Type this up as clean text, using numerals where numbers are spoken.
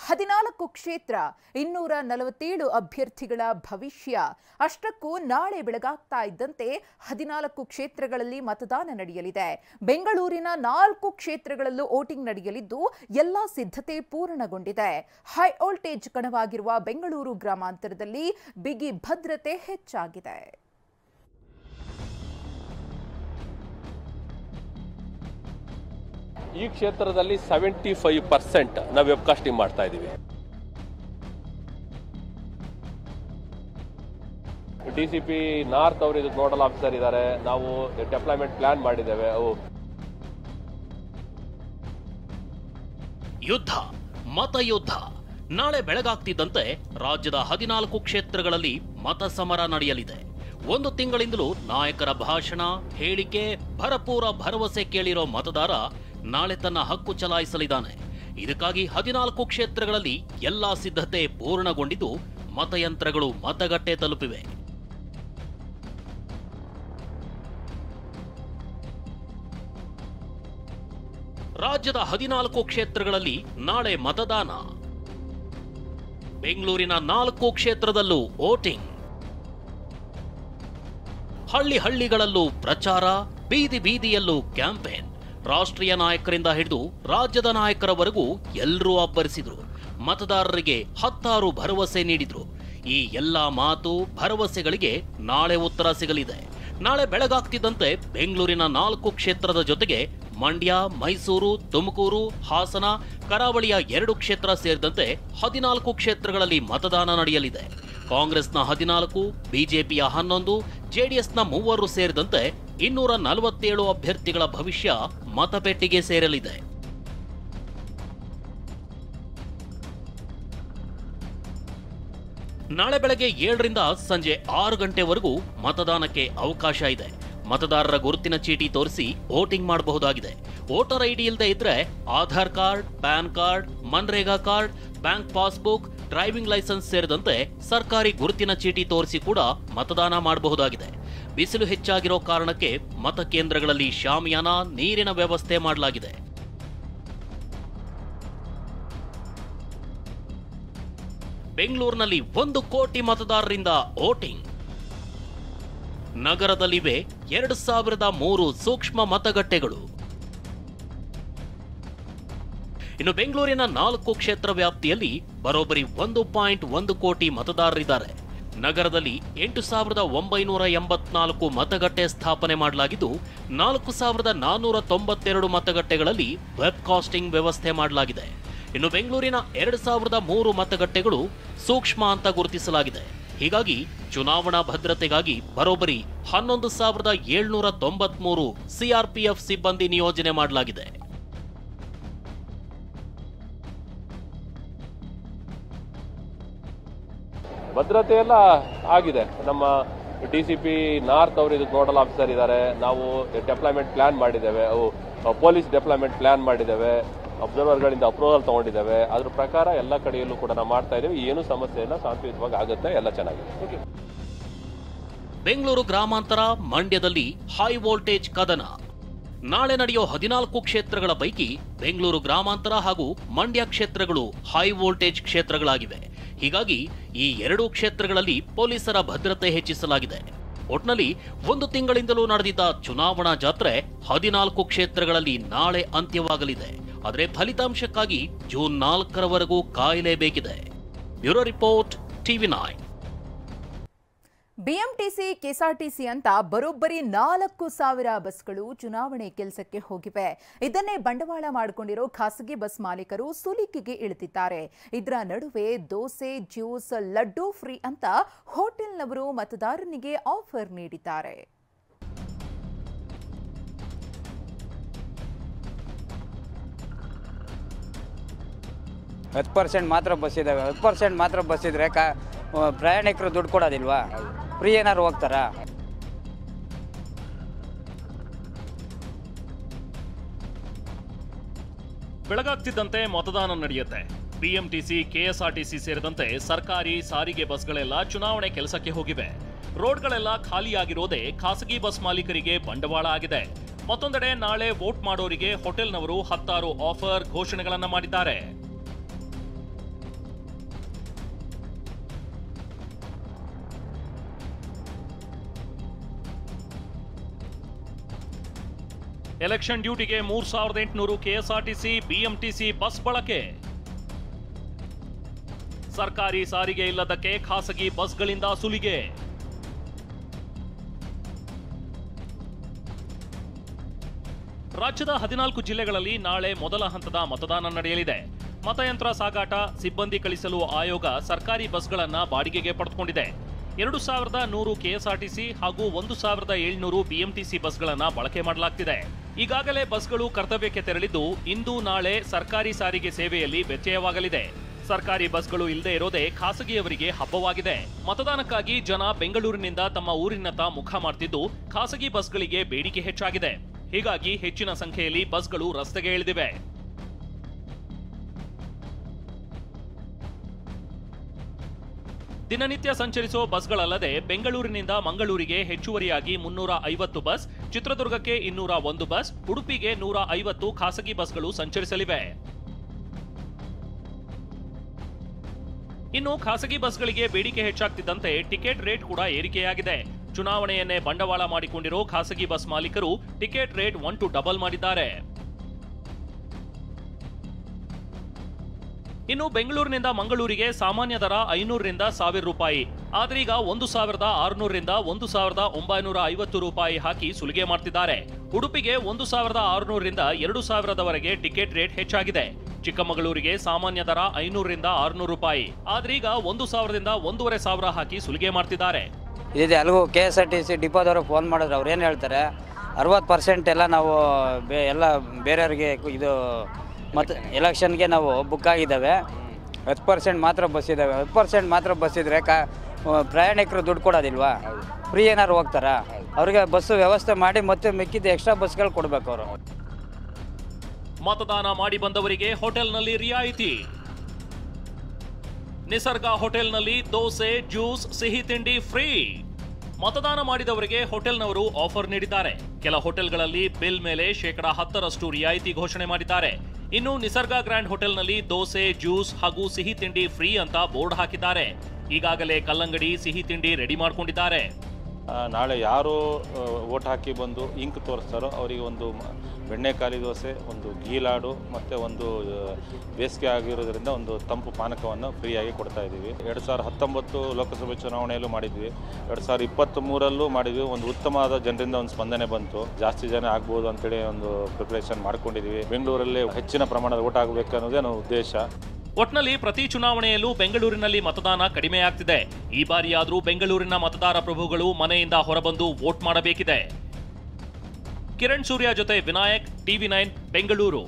14 ಕ್ಷೇತ್ರ 247 ಅಭ್ಯರ್ಥಿಗಳ ಭವಿಷ್ಯ. ಅಷ್ಟಕ್ಕೂ ನಾಳೆ ಬೆಳಗಾಗ್ತಾ ಇದ್ದಂತೆ 14 ಕ್ಷೇತ್ರಗಳಲ್ಲಿ ಮತದಾನ ನಡೆಯಲಿದೆ. ಬೆಂಗಳೂರಿನ 4 ಕ್ಷೇತ್ರಗಳಲ್ಲೂ ವೋಟಿಂಗ್ ನಡೆಯಲಿದ್ದು ಎಲ್ಲ ಸಿದ್ಧತೆ ಪೂರ್ಣಗೊಂಡಿದೆ. ಹೈ ವೋಲ್ಟೇಜ್ ಕಣವಾಗಿರುವ ಬೆಂಗಳೂರು ಗ್ರಾಮಾಂತರದಲ್ಲಿ ಬಿಗಿ ಭದ್ರತೆ ಹೆಚ್ಚಾಗಿದೆ. ಈ ಕ್ಷೇತ್ರದಲ್ಲಿ 75% ನಾವು ವೆಬ್ಕಾಸ್ಟಿಂಗ್ ಮಾಡ್ತಾ ಇದ್ದೀವಿ. ಡಿಸಿಪಿ ನಾರ್ತ್ ಅವರು ಇದಕ್ಕೆ ನೋಡಲ್ ಆಫೀಸರ್ ಇದ್ದಾರೆ. ನಾವು ಡೆಪ್ಲಾಯ್ಮೆಂಟ್ ಪ್ಲಾನ್ ಮಾಡಿದ್ದೇವೆ. ಯುದ್ಧ ಮತಯುದ್ಧ. ನಾಳೆ ಬೆಳಗಾಗ್ತಿದ್ದಂತೆ ರಾಜ್ಯದ 14 ಕ್ಷೇತ್ರಗಳಲ್ಲಿ ಮತ ಸಮರ ನಡೆಯಲಿದೆ. ಒಂದು ತಿಂಗಳಿಂದಲೂ ನಾಯಕರ ಭಾಷಣ, ಹೇಳಿಕೆ, ಭರಪೂರ ಭರವಸೆ ಕೇಳಿರೋ ಮತದಾರ ನಾಳೆ ತನ್ನ ಹಕ್ಕು ಚಲಾಯಿಸಲಿದ್ದಾನೆ. ಇದಕ್ಕಾಗಿ 14 ಕ್ಷೇತ್ರಗಳಲ್ಲಿ ಎಲ್ಲಾ ಸಿದ್ಧತೆ ಪೂರ್ಣಗೊಂಡಿದ್ದು ಮತಯಂತ್ರಗಳು ಮತಗಟ್ಟೆ ತಲುಪಿವೆ. ರಾಜ್ಯದ 14 ಕ್ಷೇತ್ರಗಳಲ್ಲಿ ನಾಳೆ ಮತದಾನ. ಬೆಂಗಳೂರಿನ 4 ಕ್ಷೇತ್ರದಲ್ಲೂ ವೋಟಿಂಗ್. ಹಳ್ಳಿಗಳಲ್ಲೂ ಪ್ರಚಾರ, ಬೀದಿ ಬೀದಿಯಲ್ಲೂ ಕ್ಯಾಂಪೇನ್. ರಾಷ್ಟ್ರೀಯ ನಾಯಕರಿಂದ ಹಿಡಿದು ರಾಜ್ಯದ ನಾಯಕರವರೆಗೂ ಎಲ್ಲರೂ ಅಬ್ಬರಿಸಿದ್ರು. ಮತದಾರರಿಗೆ 10 ಭರವಸೆ ನೀಡಿದ್ರು. ಈ ಎಲ್ಲಾ ಮಾತು ಭರವಸೆಗಳಿಗೆ ನಾಳೆ ಉತ್ತರ ಸಿಗಲಿದೆ. ನಾಳೆ ಬೆಳಗಾಗ್ತಿದ್ದಂತೆ ಬೆಂಗಳೂರಿನ 4 ಕ್ಷೇತ್ರದ ಜೊತೆಗೆ ಮಂಡ್ಯ, ಮೈಸೂರು, ತುಮಕೂರು, ಹಾಸನ, ಕರಾವಳಿಯ 2 ಕ್ಷೇತ್ರ ಸೇರಿದಂತೆ 14 ಕ್ಷೇತ್ರಗಳಲ್ಲಿ ಮತದಾನ ನಡೆಯಲಿದೆ. ಕಾಂಗ್ರೆಸ್ನ 14, ಬಿಜೆಪಿಯ 11, ಜೆಡಿಎಸ್ನ 3 ಸೇರಿದಂತೆ 247 ಅಭ್ಯರ್ಥಿಗಳ ಭವಿಷ್ಯ ಮತಪೆಟ್ಟಿಗೆ ಸೇರಲಿದೆ. ನಾಳೆ ಬೆಳಗ್ಗೆ 7ರಿಂದ ಸಂಜೆ 6 ಗಂಟೆವರೆಗೂ ಮತದಾನಕ್ಕೆ ಅವಕಾಶ ಇದೆ. ಮತದಾರರ ಗುರುತಿನ ಚೀಟಿ ತೋರಿಸಿ ವೋಟಿಂಗ್ ಮಾಡಬಹುದಾಗಿದೆ. ವೋಟರ್ ಐಡಿ ಇಲ್ಲದೆ ಇದ್ರೆ Aadhaar card, PAN card, MNREGA card, bank passbook, driving licence ಸೇರಿದಂತೆ ಸರ್ಕಾರಿ ಗುರುತಿನ ಚೀಟಿ ತೋರಿಸಿ ಕೂಡ ಮತದಾನ ಮಾಡಬಹುದಾಗಿದೆ. ಬಿಸಿಲು ಹೆಚ್ಚಾಗಿರೋ ಕಾರಣಕ್ಕೆ ಮತಕೇಂದ್ರಗಳಲ್ಲಿ ಶಾಮಿಯಾನ, ನೀರಿನ ವ್ಯವಸ್ಥೆ ಮಾಡಲಾಗಿದೆ. ಬೆಂಗಳೂರಿನಲ್ಲಿ 1 ಕೋಟಿ ಮತದಾರರಿಂದ ವೋಟಿಂಗ್. ನಗರದಲ್ಲಿವೆ 2003 ಸೂಕ್ಷ್ಮ ಮತಗಟ್ಟೆಗಳು. ಇನ್ನು ಬೆಂಗಳೂರಿನ 4 ಕ್ಷೇತ್ರ ವ್ಯಾಪ್ತಿಯಲ್ಲಿ ಬರೋಬ್ಬರಿ 1.1 ಕೋಟಿ ಮತದಾರರಿದ್ದಾರೆ. ನಗರದಲ್ಲಿ 8,984 ಮತಗಟ್ಟೆ ಸ್ಥಾಪನೆ ಮಾಡಲಾಗಿದ್ದು 4,492 ಮತಗಟ್ಟೆಗಳಲ್ಲಿ ವೆಬ್ಕಾಸ್ಟಿಂಗ್ ವ್ಯವಸ್ಥೆ ಮಾಡಲಾಗಿದೆ. ಇನ್ನು ಬೆಂಗಳೂರಿನ 2,003 ಮತಗಟ್ಟೆಗಳು ಸೂಕ್ಷ್ಮ ಅಂತ ಗುರುತಿಸಲಾಗಿದೆ. ಹೀಗಾಗಿ ಚುನಾವಣಾ ಭದ್ರತೆಗಾಗಿ ಬರೋಬ್ಬರಿ 11,793 ಸಿಆರ್ಪಿಎಫ್ ಸಿಬ್ಬಂದಿ ನಿಯೋಜನೆ ಮಾಡಲಾಗಿದೆ. ಭದ್ರತೆ ಎಲ್ಲ ಆಗಿದೆ. ನಮ್ಮ ಡಿಸಿಪಿ ನಾರ್ತ್ ಅವರು ಇದಕ್ಕೆ ನೋಡಲ್ ಆಫೀಸರ್ ಇದ್ದಾರೆ. ನಾವು ಡೆಪ್ಲಾಯ್ಮೆಂಟ್ ಪ್ಲಾನ್ ಮಾಡಿದ್ದೇವೆ. ಪೊಲೀಸ್ ಡೆಪ್ಲಾಯ್ಮೆಂಟ್ ಪ್ಲಾನ್ ಮಾಡಿದ್ದೇವೆ. ಅಬ್ಸರ್ವರ್ಗಳಿಂದ ಅಪ್ರೂವಲ್ ತಗೊಂಡಿದ್ದೇವೆ. ಅದ್ರ ಪ್ರಕಾರ ಎಲ್ಲ ಕಡೆಯಲ್ಲೂ ಕೂಡ ನಾವು ಮಾಡ್ತಾ ಇದ್ದೇವೆ. ಏನು ಸಮಸ್ಯೆ ಇಲ್ಲ, ಶಾಂತಿಯುತವಾಗಿ ಆಗುತ್ತೆ, ಎಲ್ಲ ಚೆನ್ನಾಗಿದೆ. ಬೆಂಗಳೂರು ಗ್ರಾಮಾಂತರ, ಮಂಡ್ಯದಲ್ಲಿ ಹೈ ವೋಲ್ಟೇಜ್ ಕದನ. ನಾಳೆ ನಡೆಯೋ 14 ಕ್ಷೇತ್ರಗಳ ಪೈಕಿ ಬೆಂಗಳೂರು ಗ್ರಾಮಾಂತರ ಹಾಗೂ ಮಂಡ್ಯ ಕ್ಷೇತ್ರಗಳು ಹೈ ವೋಲ್ಟೇಜ್ ಕ್ಷೇತ್ರಗಳಾಗಿವೆ. ಹೀಗಾಗಿ ಈ 2 ಕ್ಷೇತ್ರಗಳಲ್ಲಿ ಪೊಲೀಸರ ಭದ್ರತೆ ಹೆಚ್ಚಿಸಲಾಗಿದೆ. ಒಟ್ನಲ್ಲಿ 1 ತಿಂಗಳಿಂದಲೂ ನಡೆದಿದ್ದ ಚುನಾವಣಾ ಜಾತ್ರೆ 14 ಕ್ಷೇತ್ರಗಳಲ್ಲಿ ನಾಳೆ ಅಂತ್ಯವಾಗಲಿದೆ. ಆದರೆ ಫಲಿತಾಂಶಕ್ಕಾಗಿ ಜೂನ್ 4ರವರೆಗೂ ಕಾಯಲೇಬೇಕಿದೆ. Bureau report, TV9. BMTC, KSRTC ಅಂತ ಬರೋಬ್ಬರಿ 4,000 ಬಸ್ಗಳು ಚುನಾವಣೆ ಕೆಲಸಕ್ಕೆ ಹೋಗಿವೆ. ಇದನ್ನೇ ಬಂಡವಾಳ ಮಾಡಿಕೊಂಡಿರೋ ಖಾಸಗಿ ಬಸ್ ಮಾಲೀಕರು ಸುಲಿಗೆಗೆ ಇಳಿದಿದ್ದಾರೆ. ಇದರ ನಡುವೆ ದೋಸೆ, ಜ್ಯೂಸ್, ಲಡ್ಡು ಫ್ರೀ ಅಂತ ಹೋಟೆಲ್ನವರು ಮತದಾರನಿಗೆ ಆಫರ್ ನೀಡಿದ್ದಾರೆ. ಹತ್ತು % ಮಾತ್ರ ಬಸ್ ಇದ್ದಾವೆ. 10% ಮಾತ್ರ ಬಸ್ ಇದ್ರೆ ಪ್ರಯಾಣಿಕರು ದುಡ್ಡು ಕೊಡೋದಿಲ್ವಾ? ಫ್ರೀ ಏನಾದ್ರು ಹೋಗ್ತಾರಾ? ಬೆಳಗಾಗ್ತಿದ್ದಂತೆ ಮತದಾನ ನಡೆಯುತ್ತೆ. ಬಿಎಂಟಿಸಿ, ಕೆಎಸ್ಆರ್ಟಿಸಿ ಸೇರಿದಂತೆ ಸರ್ಕಾರಿ ಸಾರಿಗೆ ಬಸ್ಗಳೆಲ್ಲ ಚುನಾವಣೆ ಕೆಲಸಕ್ಕೆ ಹೋಗಿವೆ. ರೋಡ್ಗಳೆಲ್ಲ ಖಾಲಿಯಾಗಿರೋದೇ ಖಾಸಗಿ ಬಸ್ ಮಾಲೀಕರಿಗೆ ಬಂಡವಾಳ ಆಗಿದೆ. ಮತ್ತೊಂದೆಡೆ ನಾಳೆ ವೋಟ್ ಮಾಡೋರಿಗೆ ಹೋಟೆಲ್ನವರು 10 ಆಫರ್ ಘೋಷಣೆಗಳನ್ನ ಮಾಡಿದ್ದಾರೆ. ಎಲೆಕ್ಷನ್ ಡ್ಯೂಟಿಗೆ 3800 ಕೆಎಸ್ಆರ್ಟಿಸಿ ಬಿಎಂಟಿಸಿ ಬಸ್ ಬಳಕೆ. ಸರ್ಕಾರಿ ಸಾರಿಗೆ ಇಲ್ಲದಕ್ಕೆ ಖಾಸಗಿ ಬಸ್ಗಳಿಂದ ಸುಲಿಗೆ. ರಾಜ್ಯದ 14 ಜಿಲ್ಲೆಗಳಲ್ಲಿ ನಾಳೆ ಮೊದಲ ಹಂತದ ಮತದಾನ ನಡೆಯಲಿದೆ. ಮತಯಂತ್ರ ಸಾಗಾಟ, ಸಿಬ್ಬಂದಿ ಕಳಿಸಲು ಆಯೋಗ ಸರ್ಕಾರಿ ಬಸ್ಗಳನ್ನ ಬಾಡಿಗೆಗೆ ಪಡೆದುಕೊಂಡಿದೆ. 2100 ಕೆಎಸ್ಆರ್ಟಿಸಿ ಹಾಗೂ 1700 ಬಿಎಂಟಿಸಿ ಬಸ್ಗಳನ್ನ ಬಳಕೆ ಮಾಡಲಾಗ್ತಿದೆ. ಈಗಾಗಲೇ ಬಸ್ಗಳು ಕರ್ತವ್ಯಕ್ಕೆ ತೆರಳಿದ್ದು ಇಂದು ನಾಳೆ ಸರ್ಕಾರಿ ಸಾರಿಗೆ ಸೇವೆಯಲ್ಲಿ ವ್ಯತ್ಯಯವಾಗಲಿದೆ. ಸರ್ಕಾರಿ ಬಸ್ಗಳು ಇಲ್ಲದೆ ಇರೋದೇ ಖಾಸಗಿಯವರಿಗೆ ಹಬ್ಬವಾಗಿದೆ. ಮತದಾನಕ್ಕಾಗಿ ಜನ ಬೆಂಗಳೂರಿನಿಂದ ತಮ್ಮ ಊರಿನತ್ತ ಮುಖ ಮಾಡ್ತಿದ್ದು ಖಾಸಗಿ ಬಸ್ಗಳಿಗೆ ಬೇಡಿಕೆ ಹೆಚ್ಚಾಗಿದೆ. ಹೀಗಾಗಿ ಹೆಚ್ಚಿನ ಸಂಖ್ಯೆಯಲ್ಲಿ ಬಸ್ಗಳು ರಸ್ತೆಗೆ ಇಳಿದಿವೆ. ದಿನನಿತ್ಯ ಸಂಚರಿಸುವ ಬಸ್ಗಳಲ್ಲದೆ ಬೆಂಗಳೂರಿನಿಂದ ಮಂಗಳೂರಿಗೆ ಹೆಚ್ಚುವರಿಯಾಗಿ 350 ಬಸ್, ಚಿತ್ರದುರ್ಗಕ್ಕೆ 201 ಬಸ್, ಉಡುಪಿಗೆ 150 ಖಾಸಗಿ ಬಸ್ಗಳು ಸಂಚರಿಸಲಿವೆ. ಇನ್ನು ಖಾಸಗಿ ಬಸ್ಗಳಿಗೆ ಬೇಡಿಕೆ ಹೆಚ್ಚಾಗ್ತಿದ್ದಂತೆ ಟಿಕೆಟ್ ರೇಟ್ ಕೂಡ ಏರಿಕೆಯಾಗಿದೆ. ಚುನಾವಣೆಯನ್ನೇ ಬಂಡವಾಳ ಮಾಡಿಕೊಂಡಿರೋ ಖಾಸಗಿ ಬಸ್ ಮಾಲೀಕರು ಟಿಕೆಟ್ ರೇಟ್ 1 to ಡಬಲ್ ಮಾಡಿದ್ದಾರೆ. ಇನ್ನು ಬೆಂಗಳೂರಿನಿಂದ ಮಂಗಳೂರಿಗೆ ಸಾಮಾನ್ಯ ದರ 500 ರಿಂದ 1000 ರೂಪಾಯಿ. ಆದ್ರೀಗ 1600 ರಿಂದ 1950 ರೂಪಾಯಿ ಹಾಕಿ ಸುಲಿಗೆ ಮಾಡ್ತಿದ್ದಾರೆ. ಉಡುಪಿಗೆ 1600 ರಿಂದ 2000 ಟಿಕೆಟ್ ರೇಟ್ ಹೆಚ್ಚಾಗಿದೆ. ಚಿಕ್ಕಮಗಳೂರಿಗೆ ಸಾಮಾನ್ಯ ದರ 500 ರಿಂದ 600 ರೂಪಾಯಿ. ಆದ್ರೀಗ 1000 ರಿಂದ 1500 ಹಾಕಿ ಸುಲಿಗೆ ಮಾಡ್ತಿದ್ದಾರೆ. ಇದೆ ಅಲ್ಗೂ KSRTC ಡಿಪೋದವರು ಫೋನ್ ಮಾಡಿದ್ರೆ ಅವ್ರು ಏನು ಹೇಳ್ತಾರೆ, 60% ಎಲ್ಲ ನಾವು ಎಲ್ಲ ಬೇರೆಯವ್ರಿಗೆ ಇದು ಮತ್ತು ಎಲೆಕ್ಷನ್ಗೆ ನಾವು ಬುಕ್ ಆಗಿದ್ದಾವೆ, 10% ಮಾತ್ರ ಬಸ್ ಇದ್ದಾವೆ. 10% ಮಾತ್ರ ಬಸ್ ಇದ್ದರೆ ಪ್ರಯಾಣಿಕರು ದುಡ್ಡು ಕೊಡೋದಿಲ್ವಾ? ಫ್ರೀ ಏನಾದ್ರು ಹೋಗ್ತಾರಾ? ಅವ್ರಿಗೆ ಬಸ್ಸು ವ್ಯವಸ್ಥೆ ಮಾಡಿ ಮತ್ತೆ ಮಿಕ್ಕಿದ ಎಕ್ಸ್ಟ್ರಾ ಬಸ್ಗಳು ಕೊಡಬೇಕು ಅವರು. ಮತದಾನ ಮಾಡಿ ಬಂದವರಿಗೆ ಹೋಟೆಲ್ನಲ್ಲಿ ರಿಯಾಯಿತಿ. ನಿಸರ್ಗ ಹೋಟೆಲ್ನಲ್ಲಿ ದೋಸೆ, ಜ್ಯೂಸ್, ಸಿಹಿ ತಿಂಡಿ ಫ್ರೀ. ಮತದಾನ ಮಾಡಿದವರಿಗೆ ಹೋಟೆಲ್ನವರು ಆಫರ್ ನೀಡಿದ್ದಾರೆ. ಕೆಲ ಹೋಟೆಲ್ಗಳಲ್ಲಿ ಬಿಲ್ ಮೇಲೆ 10% ರಿಯಾಯಿತಿ ಘೋಷಣೆ ಮಾಡಿದ್ದಾರೆ. ಇನ್ನು ನಿಸರ್ಗ ಗ್ರ್ಯಾಂಡ್ ಹೋಟೆಲ್ನಲ್ಲಿ ದೋಸೆ, ಜ್ಯೂಸ್ ಹಾಗೂ ಸಿಹಿ ತಿಂಡಿ ಫ್ರೀ ಅಂತ ಬೋರ್ಡ್ ಹಾಕಿದ್ದಾರೆ. ಈಗಾಗಲೇ ಕಲ್ಲಂಗಡಿ, ಸಿಹಿ ತಿಂಡಿ ರೆಡಿ ಮಾಡ್ಕೊಂಡಿದ್ದಾರೆ. ನಾಳೆ ಯಾರು ವೋಟ್ ಹಾಕಿ ಬಂದು ಇಂಕ್ ತೋರಿಸ್ತಾರೋ ಅವರಿಗೆ ಒಂದು ಬೆಣ್ಣೆಕಾಲಿ ದೋಸೆ, ಒಂದು ಗೀ ಲಾಡು ಮತ್ತು ಒಂದು ಬೇಸಿಗೆ ಆಗಿರೋದ್ರಿಂದ ಒಂದು ತಂಪು ಪಾನಕವನ್ನು ಫ್ರೀಯಾಗಿ ಕೊಡ್ತಾ ಇದ್ದೀವಿ. 2019 ಲೋಕಸಭೆ ಚುನಾವಣೆಯಲ್ಲೂ ಮಾಡಿದ್ವಿ, 2023ರಲ್ಲೂ ಮಾಡಿದ್ವಿ. ಒಂದು ಉತ್ತಮವಾದ ಜನರಿಂದ ಒಂದು ಸ್ಪಂದನೆ ಬಂತು. ಜಾಸ್ತಿ ಜನ ಆಗ್ಬೋದು ಅಂತೇಳಿ ಒಂದು ಪ್ರಿಪರೇಷನ್ ಮಾಡ್ಕೊಂಡಿದ್ದೀವಿ. ಬೆಂಗಳೂರಲ್ಲಿ ಹೆಚ್ಚಿನ ಪ್ರಮಾಣದ ವೋಟ್ ಆಗಬೇಕು ಅನ್ನೋದೇ ನಮ್ಮ ಉದ್ದೇಶ. ಒಟ್ನಲ್ಲಿ ಪ್ರತಿ ಚುನಾವಣೆಯಲ್ಲೂ ಬೆಂಗಳೂರಿನಲ್ಲಿ ಮತದಾನ ಕಡಿಮೆಯಾಗ್ತಿದೆ. ಈ ಬಾರಿಯಾದರೂ ಬೆಂಗಳೂರಿನ ಮತದಾರ ಪ್ರಭುಗಳು ಮನೆಯಿಂದ ಹೊರಬಂದು ವೋಟ್ ಮಾಡಬೇಕಿದೆ. ಕಿರಣ್ ಸೂರ್ಯ ಜೊತೆ ವಿನಾಯಕ್, TV9 ಬೆಂಗಳೂರು.